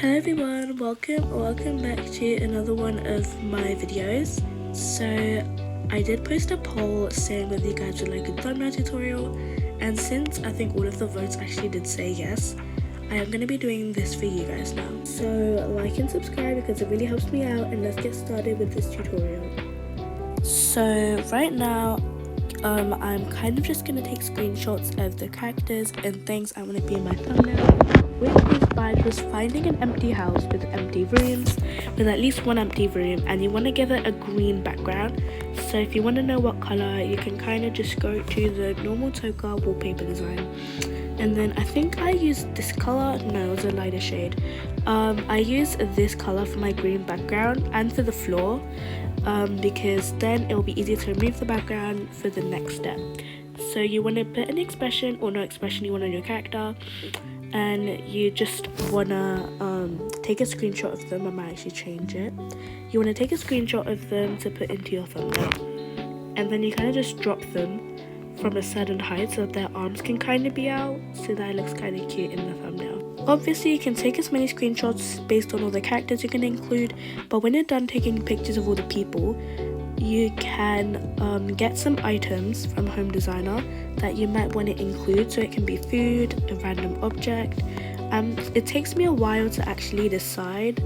Hello everyone, welcome back to another one of my videos. So I did post a poll saying whether you guys would like a thumbnail tutorial, and since I think all of the votes actually did say yes, I am going to be doing this for you guys now. So like and subscribe because it really helps me out, and let's get started with this tutorial. So right now I'm kind of just going to take screenshots of the characters and things I want to be in my thumbnail, which is by just finding an empty house with empty rooms, with at least one empty room, and you want to give it a green background. So if you want to know what color, you can kind of just go to the normal Toca wallpaper design, and then I think I used this color. No, it was a lighter shade. I used this color for my green background and for the floor, because then it will be easier to remove the background for the next step. So you want to put an expression or no expression you want on your character, and you just want to take a screenshot of them. I might actually change it. You want to take a screenshot of them to put into your thumbnail, and then you kind of just drop them from a certain height so that their arms can kind of be out, so that it looks kind of cute in the thumbnail. Obviously you can take as many screenshots based on all the characters you're going to include, but when you're done taking pictures of all the people, you can get some items from Home Designer that you might want to include. So it can be food, a random object. It takes me a while to actually decide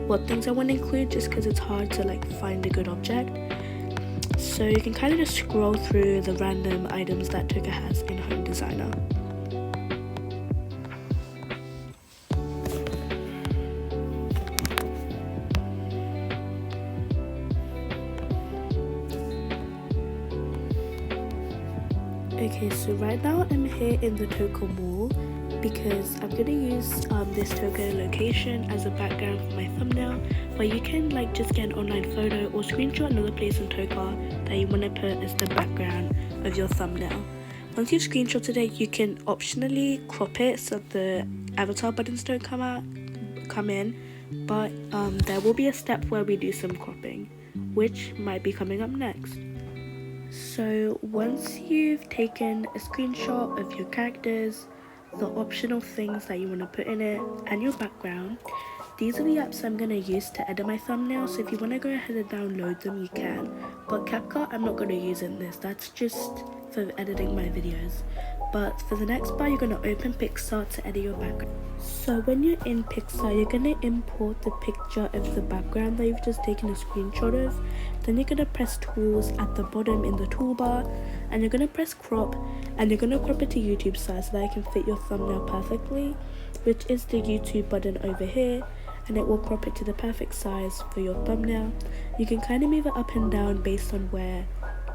what things I want to include, just because it's hard to like find a good object. So you can kind of just scroll through the random items that Toca has in Home Designer. Okay, so right now I'm here in the Toca Mall because I'm going to use this Toca location as a background for my thumbnail, but you can like just get an online photo or screenshot another place in Toca that you want to put as the background of your thumbnail. Once you've screenshotted it, you can optionally crop it so the avatar buttons don't come in, but there will be a step where we do some cropping, which might be coming up next. So once you've taken a screenshot of your characters, the optional things that you want to put in it, and your background, these are the apps I'm going to use to edit my thumbnail. So if you want to go ahead and download them, you can, but CapCut I'm not going to use in this, that's just for editing my videos. But for the next part, you're going to open Pixar to edit your background. So when you're in Pixar, you're going to import the picture of the background that you've just taken a screenshot of. Then you're going to press tools at the bottom in the toolbar, and you're going to press crop, and you're going to crop it to YouTube size so that it can fit your thumbnail perfectly, which is the YouTube button over here, and it will crop it to the perfect size for your thumbnail. You can kind of move it up and down based on where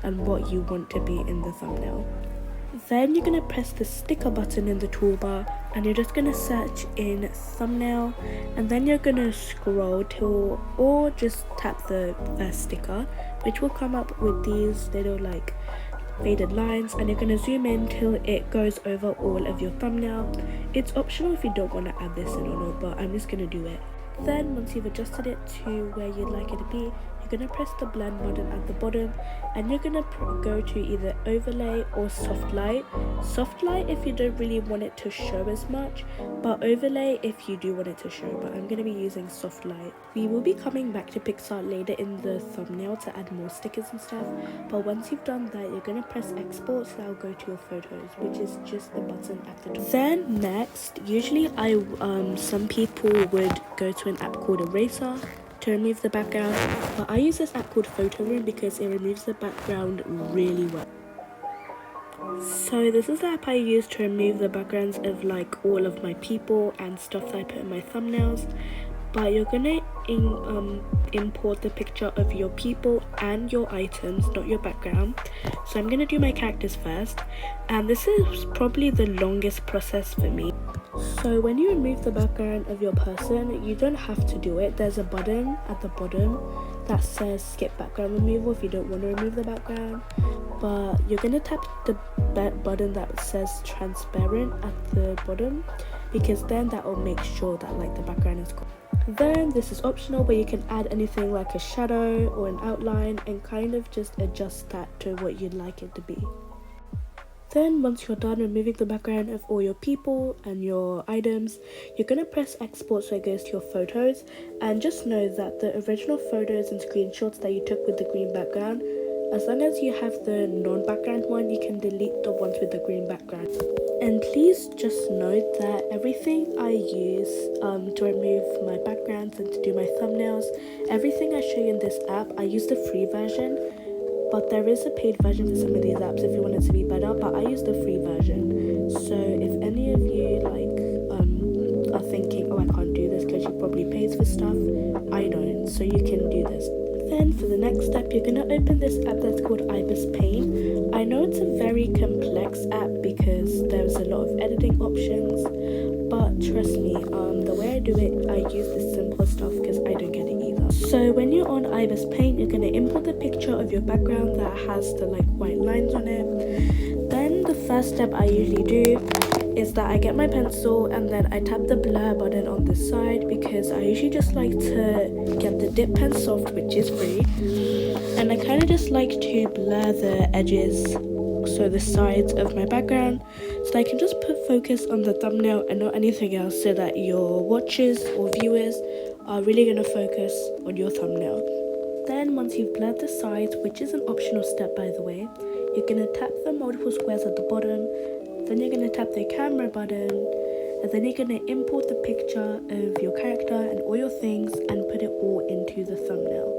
and what you want to be in the thumbnail. Then you're going to press the sticker button in the toolbar, and you're just going to search in thumbnail, and then you're going to scroll till, or just tap the first sticker, which will come up with these little like faded lines, and you're going to zoom in till it goes over all of your thumbnail. It's optional if you don't want to add this in or not, but I'm just going to do it. Then once you've adjusted it to where you'd like it to be, you're going to press the blend button at the bottom, and you're going to go to either overlay or soft light. Soft light if you don't really want it to show as much, but overlay if you do want it to show, but I'm going to be using soft light. We will be coming back to Pixar later in the thumbnail to add more stickers and stuff, but once you've done that, you're going to press export, so that'll go to your photos, which is just the button at the top. Then next, usually some people would go to an app called Eraser to remove the background, but I use this app called Photo Room because it removes the background really well. So this is the app I use to remove the backgrounds of like all of my people and stuff that I put in my thumbnails. But you're gonna import the picture of your people and your items, not your background. So I'm gonna do my characters first, and this is probably the longest process for me. So when you remove the background of your person, you don't have to do it. There's a button at the bottom that says skip background removal if you don't want to remove the background, but you're going to tap the button that says transparent at the bottom, because then that will make sure that like the background is gone. Then this is optional, but you can add anything like a shadow or an outline and kind of just adjust that to what you'd like it to be. Then once you're done removing the background of all your people and your items, you're going to press export so it goes to your photos, and just know that the original photos and screenshots that you took with the green background, as long as you have the non-background one, you can delete the ones with the green background. And please just note that everything I use to remove my backgrounds and to do my thumbnails, everything I show you in this app, I use the free version. But there is a paid version for some of these apps if you want it to be better, but I use the free version. So if any of you are thinking, oh, I can't do this because she probably pays for stuff, I don't, so you can do this. Then for the next step, you're going to open this app that's called Ibis Paint. I know it's a very complex app because there's a lot of editing options, but trust me, the way I do it, I use the simple stuff because I don't get it either. So when you're on Ibis Paint, you're going to import the picture of your background that has the white lines on it. Then the first step I usually do is that I get my pencil and then I tap the blur button on the side, because I usually just like to get the dip pen soft, which is free, and I kind of just like to blur the edges, so the sides of my background, so I can just put focus on the thumbnail and not anything else, so that your watchers or viewers are really going to focus on your thumbnail. Then once you've blurred the sides, which is an optional step by the way, you're going to tap the multiple squares at the bottom, then you're going to tap the camera button, and then you're going to import the picture of your character and all your things and put it all into the thumbnail.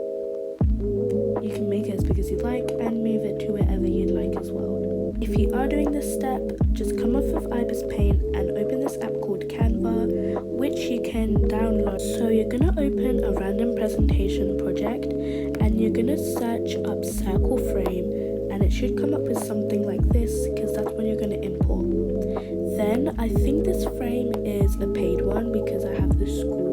You can make it as big as you like and move it to wherever you'd like as well. If you are doing this step, just come off of Ibis Paint and open this app called Canva, which you can download. So you're going to open a random presentation project and you're going to search up circle frame, and it should come up with something like this, because that's what you're going to import. Then I think this frame is a paid one because I have the school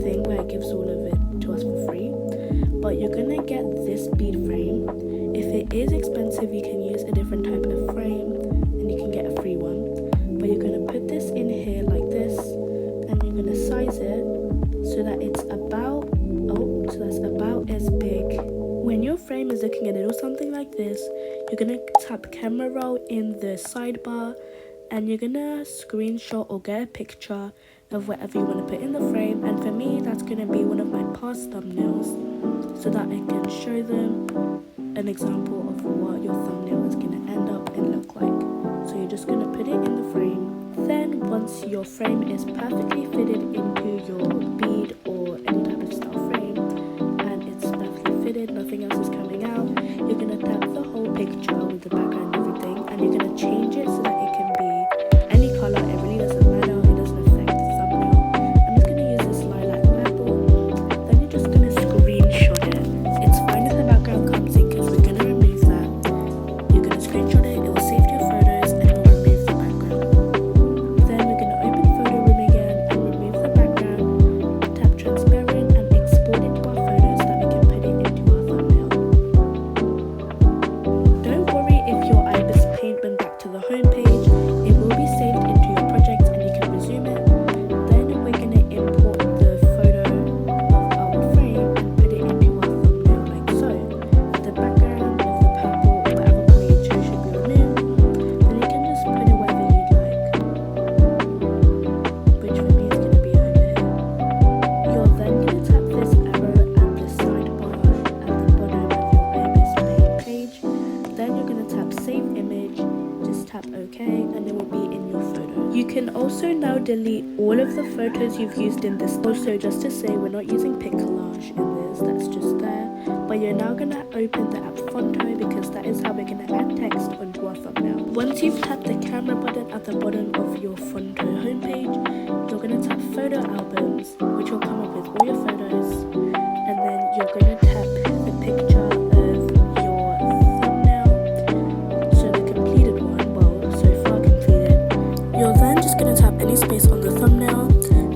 thing where it gives all of it to us for free, but you're going to get this bead frame. If it is expensive, you can use a different type of frame and you can get a free one, but you're going to put this in here like this, and you're going to size it so that it's about as big. When your frame is looking a little something like this, you're going to tap camera roll in the sidebar, and you're going to screenshot or get a picture of whatever you want to put in the frame. And for me, that's going to be one of my past thumbnails, so that I can show them an example of what your thumbnail is going to end up and look like. So you're just going to put it in the frame. Then once your frame is perfectly fitted into your bead or any type of style frame, and it's perfectly fitted, nothing else is coming out, you're going to tap the whole picture with the background and everything, and you're going to change it so that it can be any color. It really doesn't matter, it doesn't affect the thumbnail. I'm just going to use this lilac purple. Then you're just going to screenshot it. It's fine if the background comes in because we're going to remove that. You're going to screenshot it, it will save to your photos, and it will remove the background. Then we're going to open photo room again and remove the background, tap transparent and export it to our photos so that we can put it into our thumbnail. Don't worry if your Ibis Paint went back to the home page, it will be saved into your project and you can resume it. Then we're going to import the photo of our frame and put it into our thumbnail like so. The background of the purple or whatever color you chose should be removed. Then you can just put it wherever you'd like, which for me is going to be over here. You're then going to tap this arrow at the sidebar at the bottom of your Ibis Paint page. Then you're going to tap save image, just tap OK, and it will be in your photo. You can also now delete all of the photos you've used in this. Also, just to say, we're not using pic collage in this, that's just there. But you're now going to open the app Fonto, because that is how we're going to add text onto our thumbnail. Once you've tapped the camera button at the bottom of your Fonto homepage, you're going to tap photo albums, which will come up with all your photos, and then you're going to tap the picture of your thumbnail, so the completed one, well, so far completed. You're then just going to tap any space on the thumbnail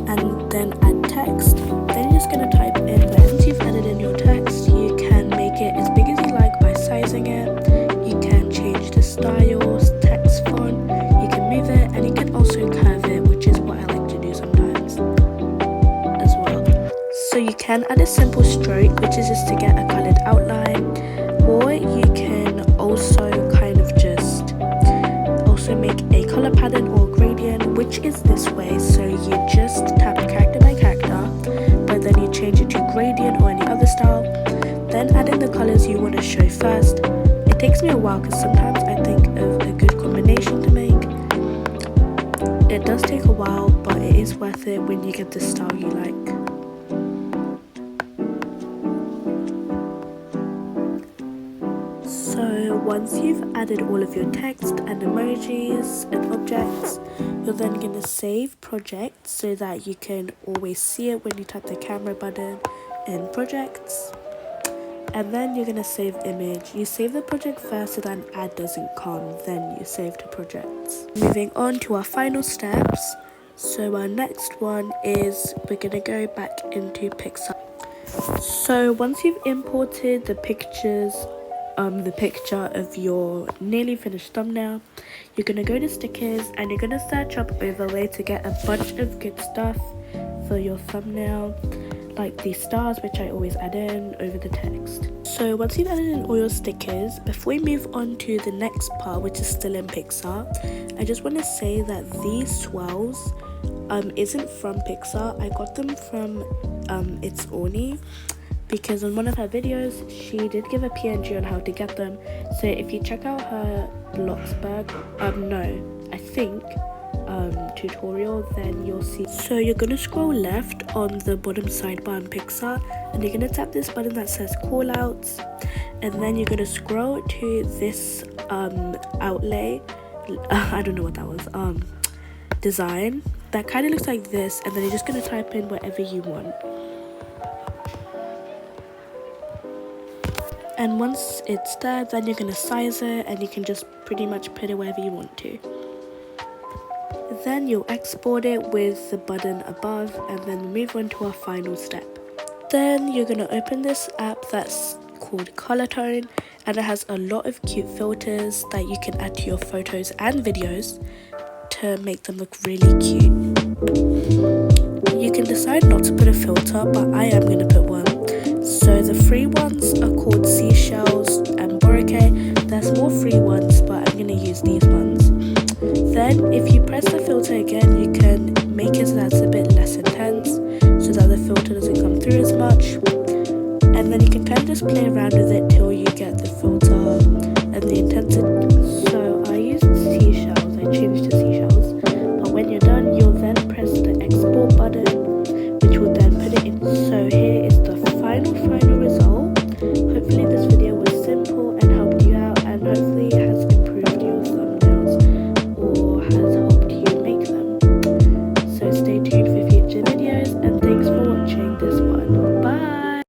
and then add text. Then you're just going to type in there. Once you've added in your text, you can make it as big as you like by sizing it. You can change the styles, text font, you can move it, and you can also curve it, which is what I like to do sometimes as well. So you can add a simple stroke, which is just to get a coloured outline, or you can also a while because sometimes I think of a good combination to make. It does take a while, but it is worth it when you get the style you like. So once you've added all of your text and emojis and objects, you're then going to save project so that you can always see it when you tap the camera button in projects. And then you're going to save image. You save the project first so that an ad doesn't come, then you save to projects. Moving on to our final steps. So our next one is we're going to go back into Pixar. So once you've imported the picture of your nearly finished thumbnail, you're going to go to stickers and you're going to search up overlay to get a bunch of good stuff for your thumbnail, like these stars, which I always add in over the text. So once you've added in all your stickers, before we move on to the next part, which is still in Pixar, I just want to say that these swells isn't from Pixar. I got them from It's Orny, because on one of her videos she did give a PNG on how to get them. So if you check out her tutorial, then you'll see. So you're going to scroll left on the bottom sidebar in Pixar and you're going to tap this button that says callouts, and then you're going to scroll to this outlay, I don't know what that was, design that kind of looks like this, and then you're just going to type in whatever you want. And once it's there, then you're going to size it and you can just pretty much put it wherever you want to. Then you'll export it with the button above and then move on to our final step. Then you're going to open this app that's called Color Tone, and it has a lot of cute filters that you can add to your photos and videos to make them look really cute. You can decide not to put a filter, but I am going to put one. So the free ones are called Seashells and Borough. There's more free ones, but I'm going to use these ones. Then if you press the filter again, you can make it so that it's a bit less intense, so that the filter doesn't come through as much. And then you can kind of just play around with it till you get the filter and the intensity. So I used seashells, I changed to seashells. But when you're done, you'll then